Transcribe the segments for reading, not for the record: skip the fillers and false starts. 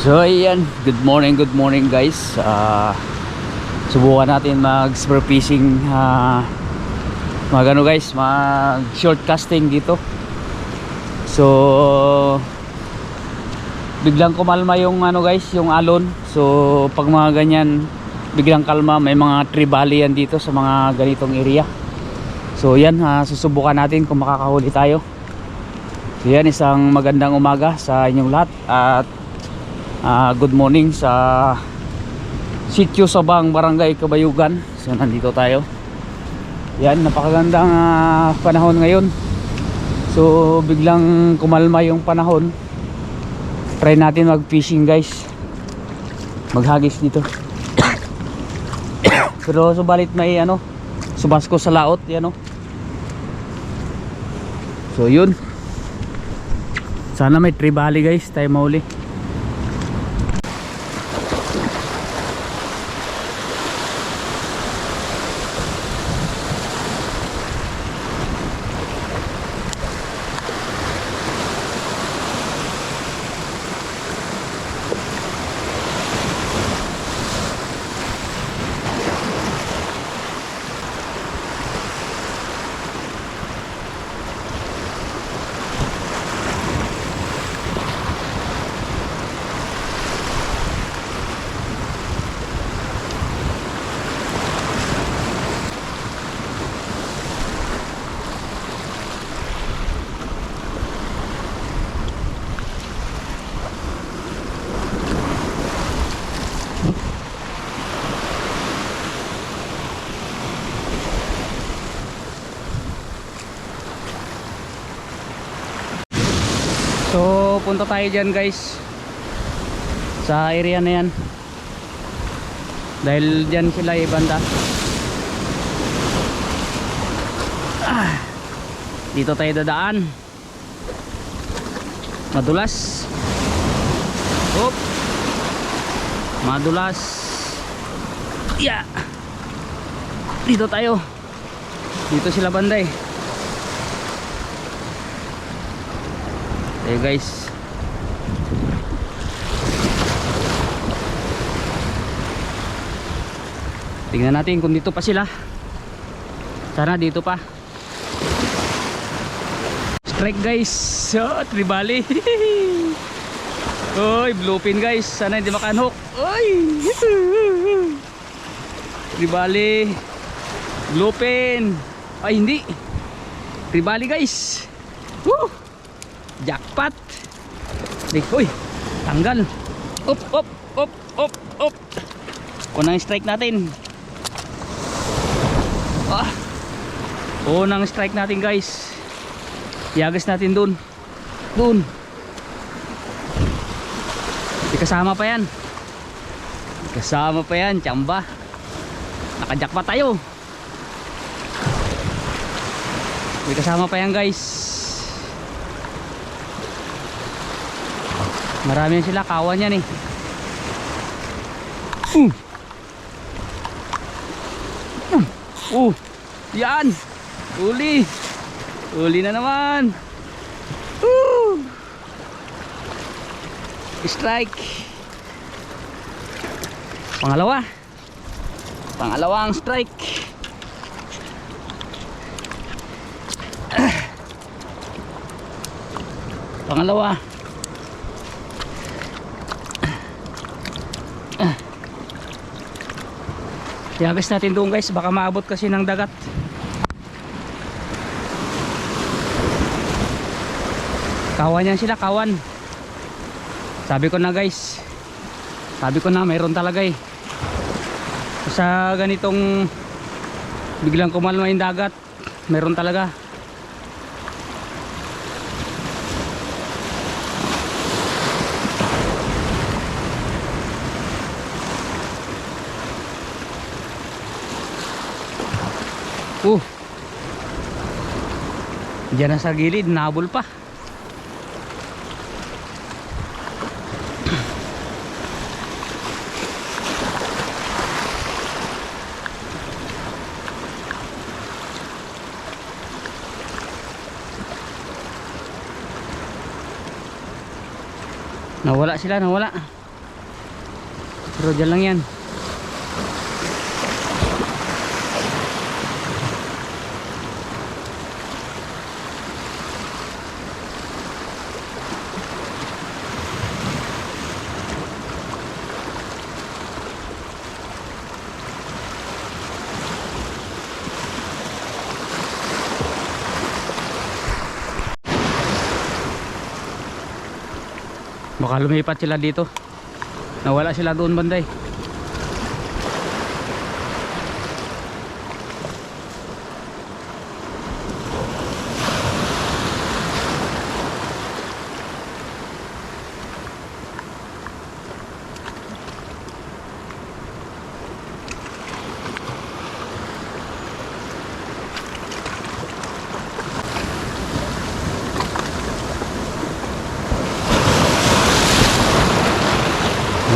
So ayan, good morning guys. Subukan natin mag spear fishing, mag ano guys, mag short casting dito. So biglang kumalma yung ano guys, yung alon. So pag mga ganyan biglang kalma, may mga tribali yan dito sa mga ganitong area. So yan, susubukan natin kung makakahuli tayo. So yan, isang magandang umaga sa inyong lahat at good morning sa Sitio Sabang, Barangay Kabayugan. So nandito tayo. Yan, napakagandang panahon ngayon. So biglang kumalma yung panahon. Try natin mag fishing guys, maghagis dito. Pero subalit may ano, subasko sa laot yan, no? So yun, sana may tribali guys tayo mauli. So punta tayo dyan guys, sa area na yan, dahil dyan sila ibanda. Dito tayo dadaan, madulas. Hop, madulas. Yeah, dito tayo, dito sila banda eh. Ayo guys, tingnan natin kung dito pa sila. Sana dito pa. Strike guys, tribali. Oy, bluefin guys, sana hindi makanhook. Oy, tribali, bluefin. Ay hindi, tribali guys. Woo, jackpot. Uy, tanggal. Up, up, up, up, up. Unang strike natin. Unang strike natin guys. Iagas natin dun. Dun. Di kasama pa yan. Kasama pa yan, tsamba. Nakajackpot tayo. Di kasama pa yan guys. Marami sila, kawan yan eh. Yan, uli. Uli na naman. Strike. Pangalawa. Pangalawang strike. Pangalawa. Iagas natin doon guys, baka maabot kasi ng dagat. Kawan yan sila, kawan. Sabi ko na guys, sabi ko na mayroon talaga eh. Sa ganitong biglang kumalma yung dagat, mayroon talaga. Diyan na sa gilid, nabol pa. Nawala sila, nawala. Pero dyan lang yan. Baka lumipat sila dito. Nawala sila doon banday.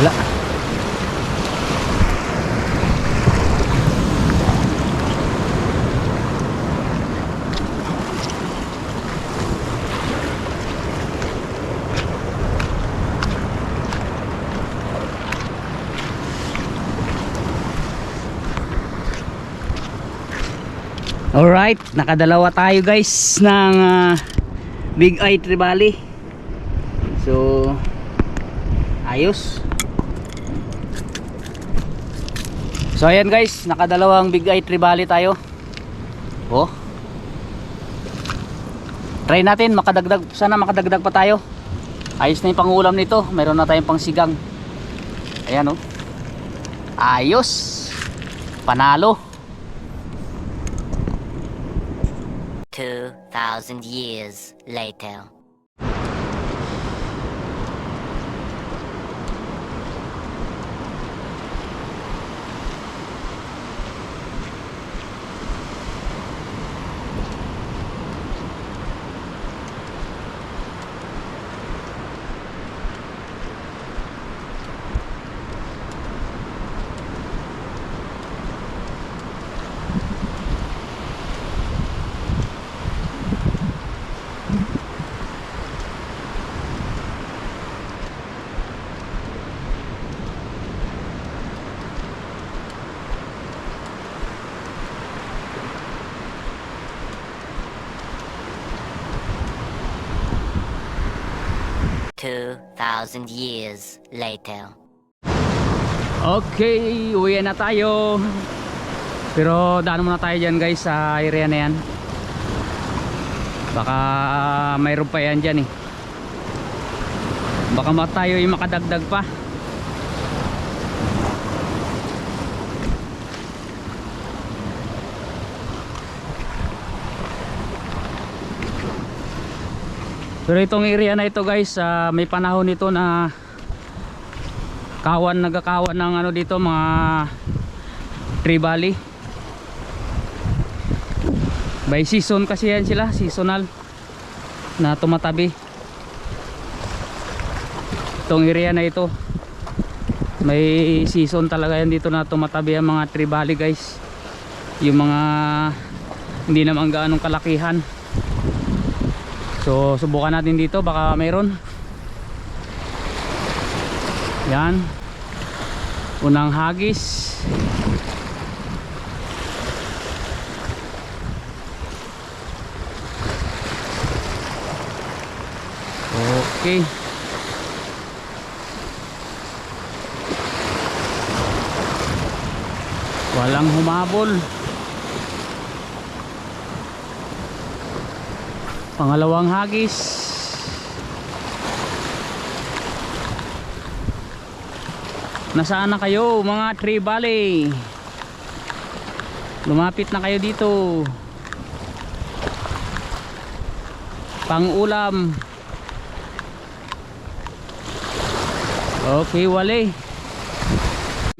Wala. Alright, nakadalawa tayo guys ng Big Eye Trevally. So ayos. So ayan guys, nakadalawang Big Eye Trevally tayo. Oh. Try natin makadagdag, sana makadagdag pa tayo. Ayos na yung pangulam nito, mayroon na tayong pangsigang. Ayan oh. Ayos. Panalo. 2,000 years later. Thousand years later. Okay, uwi na tayo. Pero daan muna tayo dyan guys sa area na yan. Baka mayroon pa yan dyan eh. Baka tayo yung makadagdag pa. Pero itong area na ito guys, may panahon nito na nagkakawan ng ano dito, mga trevally. By season kasi yan sila, seasonal na tumatabi. Itong area na ito, may season talaga yan dito na tumatabi ang mga trevally guys. Yung mga hindi naman gaanong kalakihan. So subukan natin dito, baka mayroon. Yan, unang hagis. Okay. Walang humabol. Pangalawang hagis. Nasaan na kayo mga trevally? Lumapit na kayo dito. Pang-ulam. Okay, wali.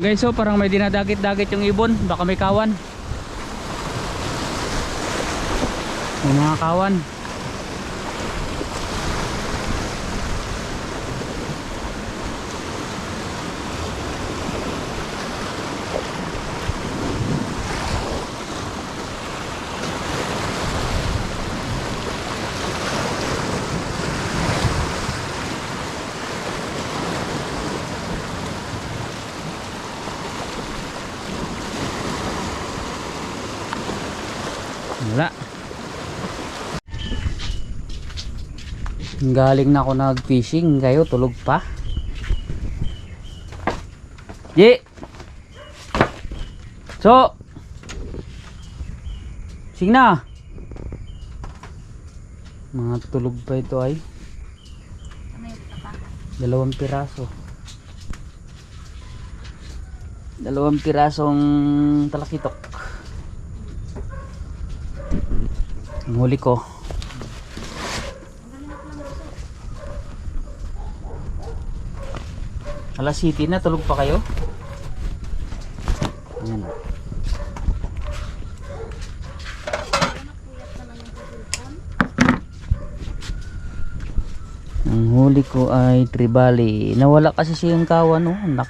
Guys, so parang may dinadagit-dagit yung ibon. Baka may kawan. May mga kawan. Galing na ako nag-fishing, kayo tulog pa. Ye. So. Sige na. Mga tulog pa ito ay. 2 piraso. 2 pirasong talakitok. Ang huli ko. Alas City na, tulog pa kayo? Ayan. Ang huli ko ay tribali. Nawala kasi siyang kawan, oh. Anak.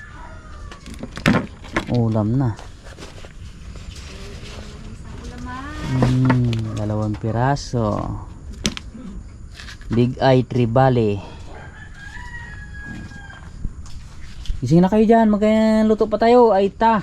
Ulam na. 2 piraso. Big eye tribali. Gising na kayo dyan, magluto pa tayo. Ay ta.